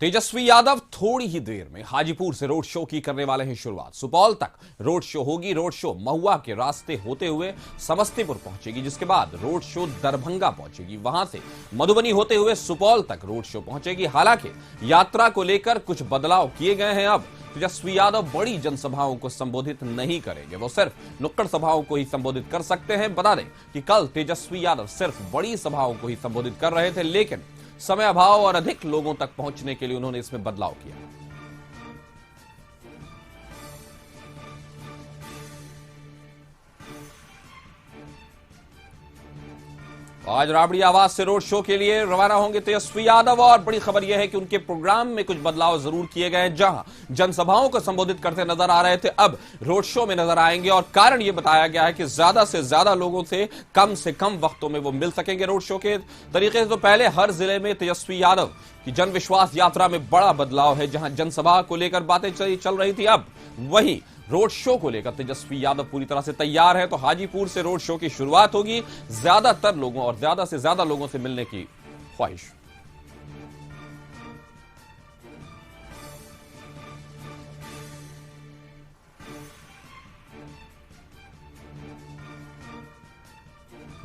तेजस्वी यादव थोड़ी ही देर में हाजीपुर से रोड शो की करने वाले हैं शुरुआत। सुपौल तक रोड शो होगी। रोड शो महुआ के रास्ते होते हुए समस्तीपुर पहुंचेगी, जिसके बाद रोड शो दरभंगा पहुंचेगी। वहां से मधुबनी होते हुए सुपौल तक रोड शो पहुंचेगी। हालांकि यात्रा को लेकर कुछ बदलाव किए गए हैं। अब तेजस्वी यादव बड़ी जनसभाओं को संबोधित नहीं करेंगे, वो सिर्फ नुक्कड़ सभाओं को ही संबोधित कर सकते हैं। बता दें कि कल तेजस्वी यादव सिर्फ बड़ी सभाओं को ही संबोधित कर रहे थे, लेकिन समय अभाव और अधिक लोगों तक पहुंचने के लिए उन्होंने इसमें बदलाव किया। आज राबड़ी आवास से रोड शो के लिए रवाना होंगे तेजस्वी यादव, और बड़ी खबर यह है कि उनके प्रोग्राम में कुछ बदलाव जरूर किए गए हैं। जहां जनसभाओं को संबोधित करते नजर आ रहे थे, अब रोड शो में नजर आएंगे। और कारण यह बताया गया है कि ज्यादा से ज्यादा लोगों से कम वक्तों में वो मिल सकेंगे रोड शो के तरीके से। तो पहले हर जिले में तेजस्वी यादव की जन विश्वास यात्रा में बड़ा बदलाव है। जहां जनसभा को लेकर बातें चल रही थी, अब वहीं रोड शो को लेकर तेजस्वी यादव पूरी तरह से तैयार है। तो हाजीपुर से रोड शो की शुरुआत होगी। ज्यादातर लोगों और ज्यादा से ज्यादा लोगों से मिलने की ख्वाहिश।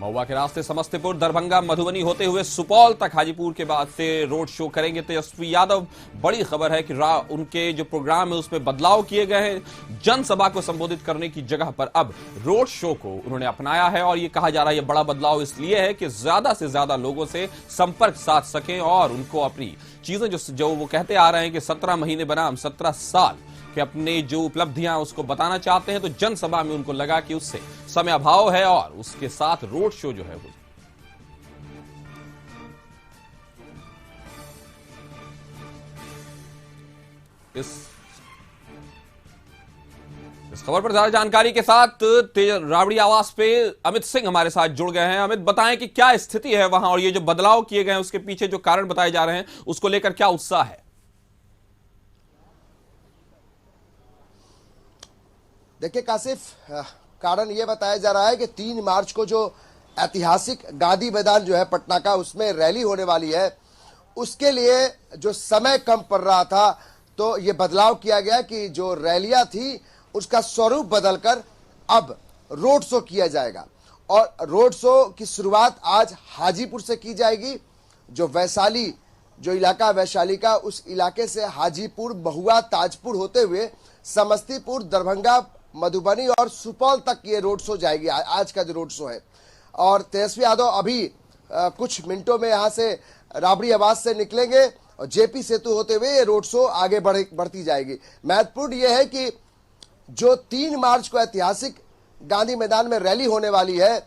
महुआ के रास्ते समस्तीपुर, दरभंगा, मधुबनी होते हुए सुपौल तक हाजीपुर के बाद से रोड शो करेंगे तेजस्वी यादव। बड़ी खबर है कि उनके जो प्रोग्राम है उसमें बदलाव किए गए हैं। जनसभा को संबोधित करने की जगह पर अब रोड शो को उन्होंने अपनाया है। और यह कहा जा रहा है, यह बड़ा बदलाव इसलिए है कि ज्यादा से ज्यादा लोगों से संपर्क साध सकें और उनको अपनी चीजें जो वो कहते आ रहे हैं कि 17 महीने बनाम 17 साल कि अपने जो उपलब्धियां उसको बताना चाहते हैं। तो जनसभा में उनको लगा कि उससे समय अभाव है और उसके साथ रोड शो जो है वो इस खबर पर ज्यादा जानकारी के साथ राबड़ी आवास पे अमित सिंह हमारे साथ जुड़ गए हैं। अमित, बताएं कि क्या स्थिति है वहां और ये जो बदलाव किए गए हैं उसके पीछे जो कारण बताए जा रहे हैं उसको लेकर क्या उत्साह है? देखिए कासिफ, कारण यह बताया जा रहा है कि 3 मार्च को जो ऐतिहासिक गांधी मैदान जो है पटना का, उसमें रैली होने वाली है। उसके लिए जो समय कम पड़ रहा था, तो ये बदलाव किया गया कि जो रैलियां थी उसका स्वरूप बदलकर अब रोड शो किया जाएगा। और रोड शो की शुरुआत आज हाजीपुर से की जाएगी। जो वैशाली जो इलाका वैशाली का, उस इलाके से हाजीपुर, महुआ, ताजपुर होते हुए समस्तीपुर, दरभंगा, मधुबनी और सुपौल तक ये रोड शो जाएगी। आज का जो रोड शो है, और तेजस्वी यादव अभी कुछ मिनटों में यहाँ से राबड़ी आवास से निकलेंगे और जेपी सेतु होते हुए ये रोड शो आगे बढ़ती जाएगी। महत्वपूर्ण ये है कि जो 3 मार्च को ऐतिहासिक गांधी मैदान में रैली होने वाली है,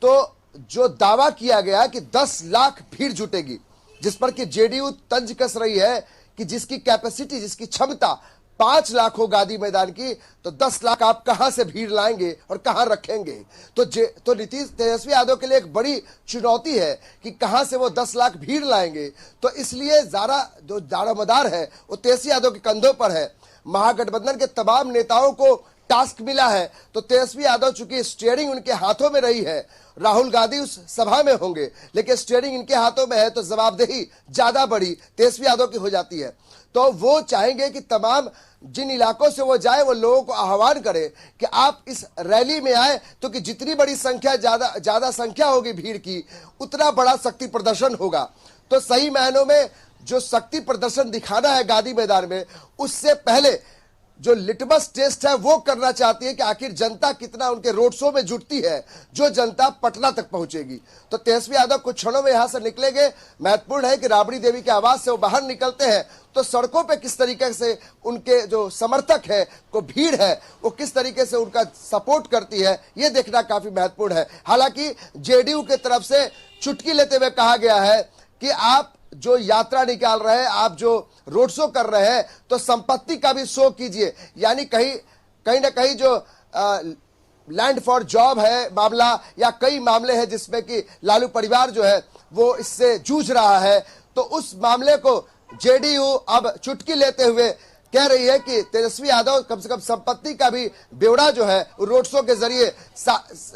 तो जो दावा किया गया कि 10 लाख भीड़ जुटेगी, जिस पर कि जेडीयू तंज कस रही है कि जिसकी कैपेसिटी, जिसकी क्षमता 5 लाख हो गांधी मैदान की, तो 10 लाख आप कहां से भीड़ लाएंगे और कहां रखेंगे? तो नीतीश तेजस्वी यादव के लिए एक बड़ी चुनौती है कि कहां से वो 10 लाख भीड़ लाएंगे। तो इसलिए जो दारोमदार है वो तेजस्वी यादव के कंधों पर है। महागठबंधन के तमाम नेताओं को टास्क मिला है, तो तेजस्वी यादव चूंकि स्टीयरिंग उनके हाथों में रही है, राहुल गांधी उस सभा में होंगे, लेकिन स्टीयरिंग इनके हाथों में है, तो जवाबदेही ज्यादा बड़ी तेजस्वी यादव की हो जाती है। तो वो चाहेंगे कि तमाम जिन इलाकों से वो जाए, वो लोगों को आह्वान करे कि आप इस रैली में आए, तो कि जितनी बड़ी संख्या, ज्यादा संख्या होगी भीड़ की, उतना बड़ा शक्ति प्रदर्शन होगा। तो सही मायनों में जो शक्ति प्रदर्शन दिखाना है गांधी मैदान में, उससे पहले जो लिटमस टेस्ट है वो करना चाहती है कि आखिर जनता कितना उनके रोड शो में जुटती है, जो जनता पटना तक पहुंचेगी। तो तेजस्वी यादव कुछ क्षणों में यहां से निकलेंगे। महत्वपूर्ण है कि राबड़ी देवी के आवास से वो बाहर निकलते हैं तो सड़कों पे किस तरीके से उनके जो समर्थक है, को भीड़ है, वो किस तरीके से उनका सपोर्ट करती है, ये देखना काफी महत्वपूर्ण है। हालांकि जेडीयू की तरफ से चुटकी लेते हुए कहा गया है कि आप जो यात्रा निकाल रहे हैं, आप जो रोड शो कर रहे हैं, तो संपत्ति का भी शो कीजिए। यानी कहीं ना कहीं जो लैंड फॉर जॉब है मामला, या कई मामले हैं जिसमें कि लालू परिवार जो है वो इससे जूझ रहा है, तो उस मामले को जेडीयू अब चुटकी लेते हुए कह रही है कि तेजस्वी यादव कम से कम संपत्ति का भी ब्यौरा जो है रोड शो के जरिए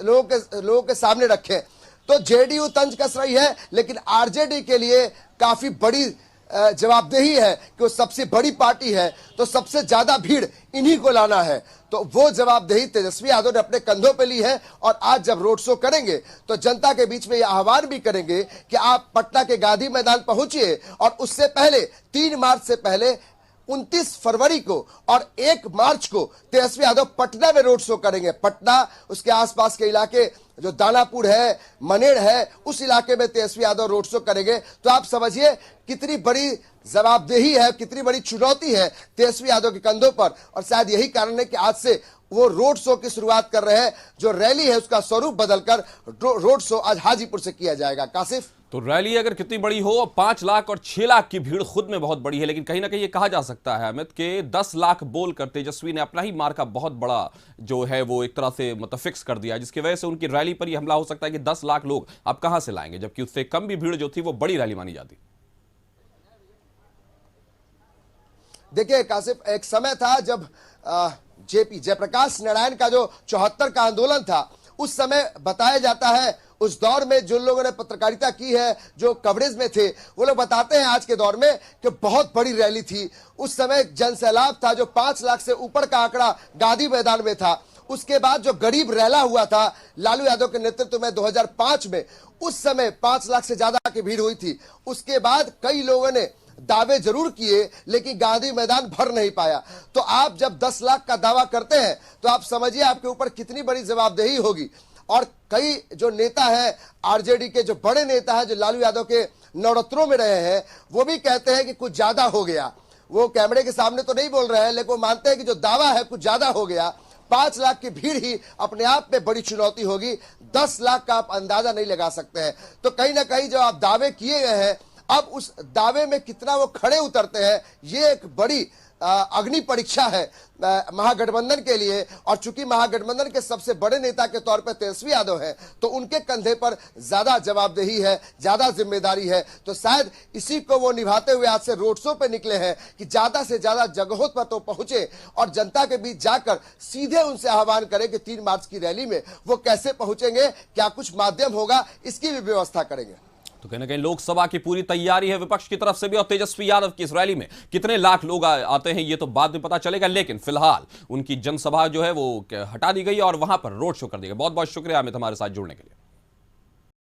लोगों के सामने रखे। तो जेडीयू तंज कस रही है, लेकिन आरजेडी के लिए काफी बड़ी जवाबदेही है कि वो सबसे बड़ी पार्टी है, तो सबसे ज्यादा भीड़ इन्हीं को लाना है। तो वो जवाबदेही तेजस्वी यादव ने अपने कंधों पे ली है और आज जब रोड शो करेंगे तो जनता के बीच में यह आह्वान भी करेंगे कि आप पटना के गांधी मैदान पहुंचिए और उससे पहले 3 मार्च से पहले 29 फरवरी को और 1 मार्च को तेजस्वी यादव पटना में रोड शो करेंगे। पटना, उसके आसपास के इलाके जो दानापुर है, मनेर है, उस इलाके में तेजस्वी यादव रोड शो करेंगे। तो आप समझिए कितनी बड़ी जवाबदेही है, कितनी बड़ी चुनौती है तेजस्वी यादव के कंधों पर। और शायद यही कारण है कि आज से वो रोड शो की शुरुआत कर रहे हैं। जो रैली है उसका स्वरूप बदलकर रोड शो आज हाजीपुर से किया जाएगा। कासिफ, तो रैली अगर कितनी बड़ी हो, 5 लाख और 6 लाख की भीड़ खुद में बहुत बड़ी है, लेकिन कहीं ना कहीं ये कहा जा सकता है अमित के 10 लाख बोलकर तेजस्वी ने अपना ही मार्का बहुत बड़ा जो है वो एक तरह से मतलब फिक्स कर दिया, जिसकी वजह से उनकी रैली पर ही हमला हो सकता है कि 10 लाख लोग अब कहां से लाएंगे, जबकि उससे कम भी भीड़ जो थी वो बड़ी रैली मानी जाती। देखिए कासिफ, एक समय था जब जयप्रकाश नारायण का जो 74 का आंदोलन था, उस समय बताया जाता है, उस दौर में जो लोगों ने पत्रकारिता की है, जो कवरेज में थे, वो लोग बताते हैं आज के दौर में कि बहुत बड़ी रैली थी। उस समय जनसैलाब था जो 5 लाख से ऊपर का आंकड़ा गांधी मैदान में था। उसके बाद जो गरीब रैला हुआ था लालू यादव के नेतृत्व में 2005 में, उस समय 5 लाख से ज्यादा की भीड़ हुई थी। उसके बाद कई लोगों ने दावे जरूर किए लेकिन गांधी मैदान भर नहीं पाया। तो आप जब 10 लाख का दावा करते हैं तो आप समझिए आपके ऊपर कितनी बड़ी जवाबदेही होगी। और कई जो नेता हैं, आरजेडी के जो बड़े नेता हैं, जो लालू यादव के नवरत्नों में रहे हैं, वो भी कहते हैं कि कुछ ज्यादा हो गया। वो कैमरे के सामने तो नहीं बोल रहे हैं, लेकिन वो मानते हैं कि जो दावा है कुछ ज्यादा हो गया। 5 लाख की भीड़ ही अपने आप में बड़ी चुनौती होगी, 10 लाख का आप अंदाजा नहीं लगा सकते हैं। तो कहीं ना कहीं जो आप दावे किए गए हैं, अब उस दावे में कितना वो खड़े उतरते हैं, ये एक बड़ी अग्नि परीक्षा है महागठबंधन के लिए। और चूंकि महागठबंधन के सबसे बड़े नेता के तौर पर तेजस्वी यादव है, तो उनके कंधे पर ज्यादा जवाबदेही है, ज्यादा जिम्मेदारी है। तो शायद इसी को वो निभाते हुए आज से रोड शो पे निकले हैं कि ज्यादा से ज्यादा जगहों पर तो पहुंचे और जनता के बीच जाकर सीधे उनसे आह्वान करें कि 3 मार्च की रैली में वो कैसे पहुंचेंगे, क्या कुछ माध्यम होगा, इसकी भी व्यवस्था करेंगे। तो कहीं ना कहीं लोकसभा की पूरी तैयारी है विपक्ष की तरफ से भी, और तेजस्वी यादव की इस रैली में कितने लाख लोग आते हैं ये तो बाद में पता चलेगा, लेकिन फिलहाल उनकी जनसभा जो है वो हटा दी गई और वहां पर रोड शो कर दिया गया। बहुत बहुत शुक्रिया अमित हमारे साथ जुड़ने के लिए।